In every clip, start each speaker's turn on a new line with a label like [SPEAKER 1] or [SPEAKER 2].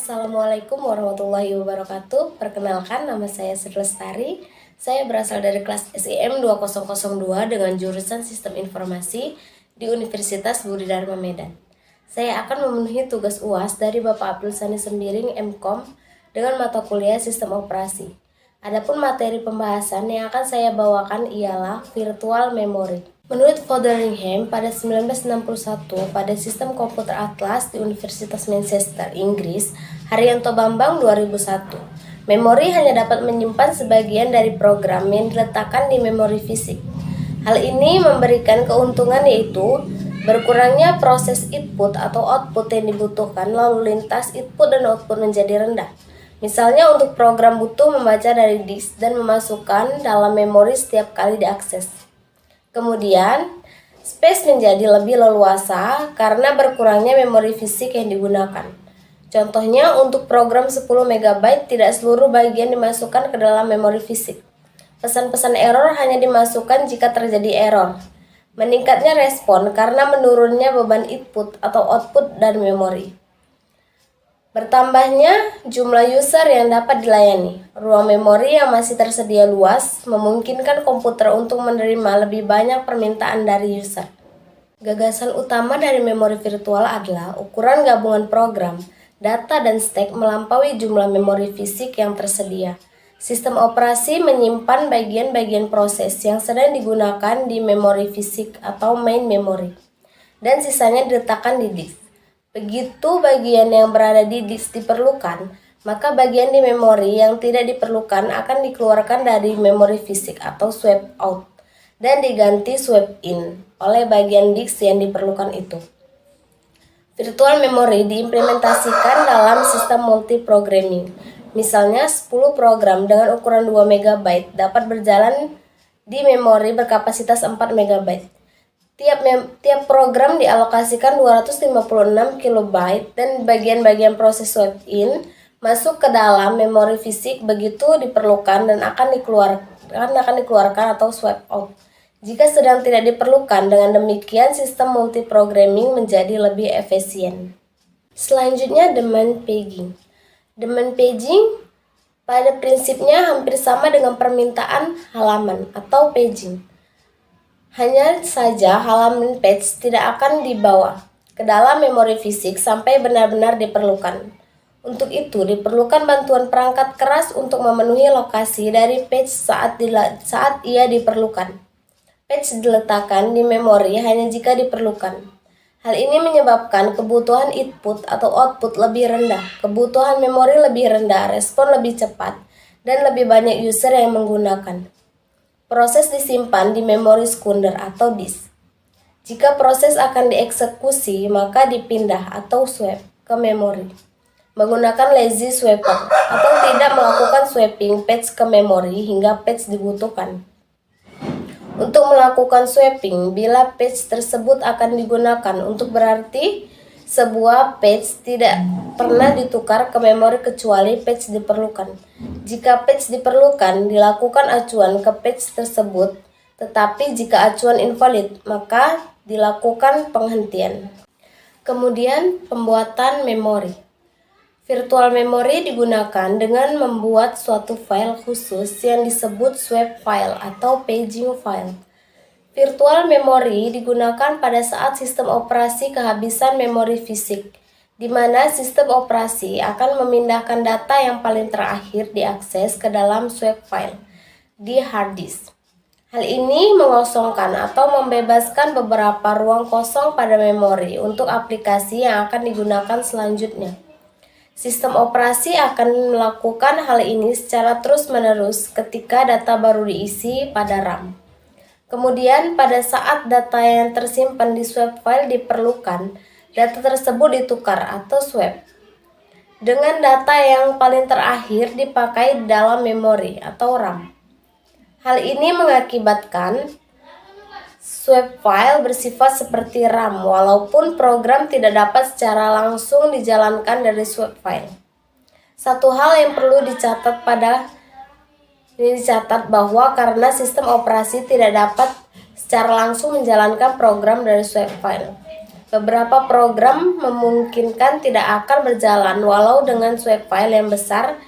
[SPEAKER 1] Assalamualaikum warahmatullahi wabarakatuh. Perkenalkan, nama saya Sri Lestari. Saya berasal dari kelas SIM 2002 dengan jurusan Sistem Informasi di Universitas Budi Dharma Medan. Saya akan memenuhi tugas UAS dari Bapak Abdul Sani Sembiring MKOM dengan mata kuliah Sistem Operasi. Adapun materi pembahasan yang akan saya bawakan ialah Virtual Memory. Menurut Fotheringham, pada 1961, pada Sistem Komputer Atlas di Universitas Manchester, Inggris, Haryanto Bambang 2001, memori hanya dapat menyimpan sebagian dari program yang diletakkan di memori fisik. Hal ini memberikan keuntungan yaitu berkurangnya proses input atau output yang dibutuhkan, lalu lintas input dan output menjadi rendah. Misalnya untuk program butuh membaca dari disk dan memasukkan dalam memori setiap kali diakses. Kemudian, space menjadi lebih leluasa karena berkurangnya memori fisik yang digunakan. Contohnya, untuk program 10 MB tidak seluruh bagian dimasukkan ke dalam memori fisik. Pesan-pesan error hanya dimasukkan jika terjadi error. Meningkatnya respon karena menurunnya beban input atau output dan memori. Bertambahnya jumlah user yang dapat dilayani. Ruang memori yang masih tersedia luas memungkinkan komputer untuk menerima lebih banyak permintaan dari user. Gagasan utama dari memori virtual adalah ukuran gabungan program, data, dan stek melampaui jumlah memori fisik yang tersedia. Sistem operasi menyimpan bagian-bagian proses yang sedang digunakan di memori fisik atau main memory, dan sisanya diletakkan di disk. Begitu bagian yang berada di disk diperlukan, maka bagian di memori yang tidak diperlukan akan dikeluarkan dari memori fisik atau swap out dan diganti swap in oleh bagian disk yang diperlukan itu. Virtual memory diimplementasikan dalam sistem multiprogramming. Misalnya 10 program dengan ukuran 2 MB dapat berjalan di memori berkapasitas 4 MB. Tiap program dialokasikan 256 KB dan bagian-bagian proses swap in masuk ke dalam memori fisik begitu diperlukan dan akan dikeluarkan atau swap out jika sedang tidak diperlukan. Dengan demikian, sistem multiprogramming menjadi lebih efisien. Selanjutnya, demand paging. Demand paging pada prinsipnya hampir sama dengan permintaan halaman atau paging. Hanya saja halaman page tidak akan dibawa ke dalam memori fisik sampai benar-benar diperlukan. Untuk itu diperlukan bantuan perangkat keras untuk memenuhi lokasi dari page saat ia diperlukan. Page diletakkan di memori hanya jika diperlukan. Hal ini menyebabkan kebutuhan input atau output lebih rendah, kebutuhan memori lebih rendah, respon lebih cepat, dan lebih banyak user yang menggunakan. Proses disimpan di memori sekunder atau disk. Jika proses akan dieksekusi, maka dipindah atau swap ke memori menggunakan lazy swapper atau tidak melakukan swapping page ke memori hingga page dibutuhkan. Untuk melakukan swapping, bila page tersebut akan digunakan untuk berarti sebuah page tidak pernah ditukar ke memori kecuali page diperlukan. Jika page diperlukan, dilakukan acuan ke page tersebut, tetapi jika acuan invalid, maka dilakukan penghentian. Kemudian, pembuatan memori. Virtual memory digunakan dengan membuat suatu file khusus yang disebut swap file atau paging file. Virtual memory digunakan pada saat sistem operasi kehabisan memori fisik, di mana sistem operasi akan memindahkan data yang paling terakhir diakses ke dalam swap file di hard disk. Hal ini mengosongkan atau membebaskan beberapa ruang kosong pada memori untuk aplikasi yang akan digunakan selanjutnya. Sistem operasi akan melakukan hal ini secara terus-menerus ketika data baru diisi pada RAM. Kemudian, pada saat data yang tersimpan di swap file diperlukan, data tersebut ditukar atau swap dengan data yang paling terakhir dipakai dalam memori atau RAM. Hal ini mengakibatkan swap file bersifat seperti RAM, walaupun program tidak dapat secara langsung dijalankan dari swap file. Satu hal yang perlu dicatat bahwa karena sistem operasi tidak dapat secara langsung menjalankan program dari swap file, Beberapa program memungkinkan tidak akan berjalan walau dengan swap file yang besar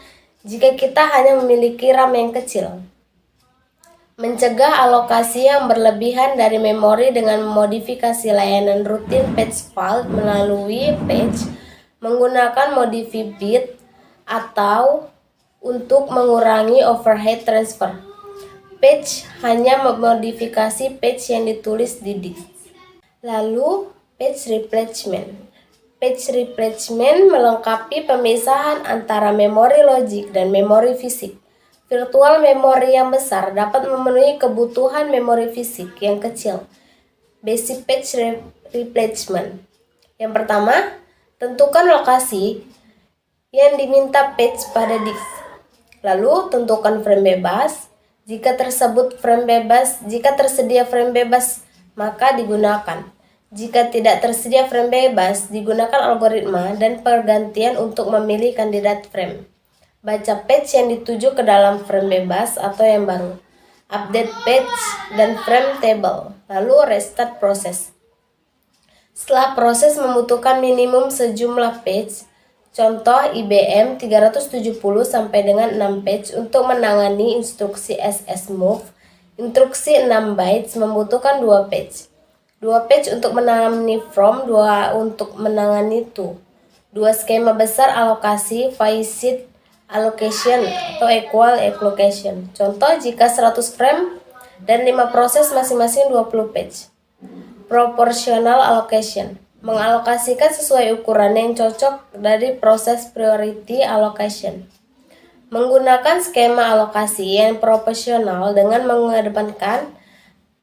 [SPEAKER 1] jika kita hanya memiliki RAM yang kecil. Mencegah alokasi yang berlebihan dari memori dengan memodifikasi layanan rutin patch file melalui patch menggunakan modify bit atau untuk mengurangi overhead transfer. Patch hanya memodifikasi patch yang ditulis di disk. Lalu, patch replacement. Patch replacement melengkapi pemisahan antara memori logik dan memori fisik. Virtual memory yang besar dapat memenuhi kebutuhan memori fisik yang kecil. Basic patch replacement. Yang pertama, tentukan lokasi yang diminta patch pada disk. Lalu, tentukan frame bebas. Jika tersedia frame bebas, maka digunakan. Jika tidak tersedia frame bebas, digunakan algoritma dan pergantian untuk memilih kandidat frame. Baca patch yang dituju ke dalam frame bebas atau yang baru. Update patch dan frame table. Lalu restart proses. Setelah proses membutuhkan minimum sejumlah patch, contoh IBM 370 sampai dengan 6 patch untuk menangani instruksi SS move. Instruksi 6 bytes membutuhkan 2 patch. 2 patch untuk menangani from, 2 untuk menangani to. 2 skema besar alokasi, facet allocation atau equal allocation. Contoh jika 100 frame dan 5 proses masing-masing 20 patch. Proportional allocation. Mengalokasikan sesuai ukuran yang cocok dari proses priority allocation. Menggunakan skema alokasi yang proporsional dengan mengedepankan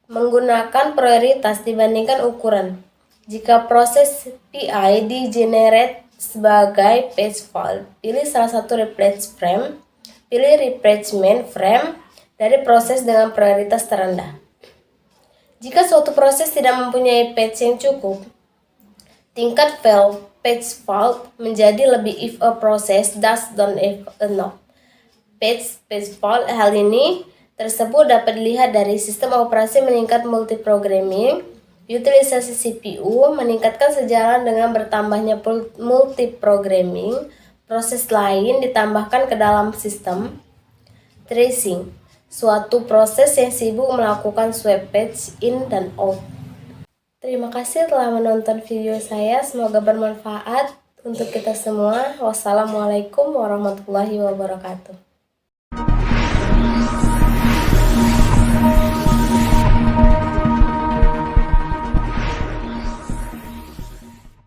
[SPEAKER 1] menggunakan prioritas dibandingkan ukuran. Jika proses PI di-generate sebagai patch file, pilih salah satu replace frame, pilih replacement frame dari proses dengan prioritas terendah. Jika suatu proses tidak mempunyai patch yang cukup, tingkat fail patch fault menjadi lebih if a process does not enough. Patch fault hal ini tersebut dapat dilihat dari sistem operasi meningkat multiprogramming, utilisasi CPU meningkatkan sejalan dengan bertambahnya multiprogramming, proses lain ditambahkan ke dalam sistem. Tracing, suatu proses yang sibuk melakukan swap patch in dan out. Terima kasih telah menonton video saya, semoga bermanfaat untuk kita semua. Wassalamualaikum warahmatullahi wabarakatuh.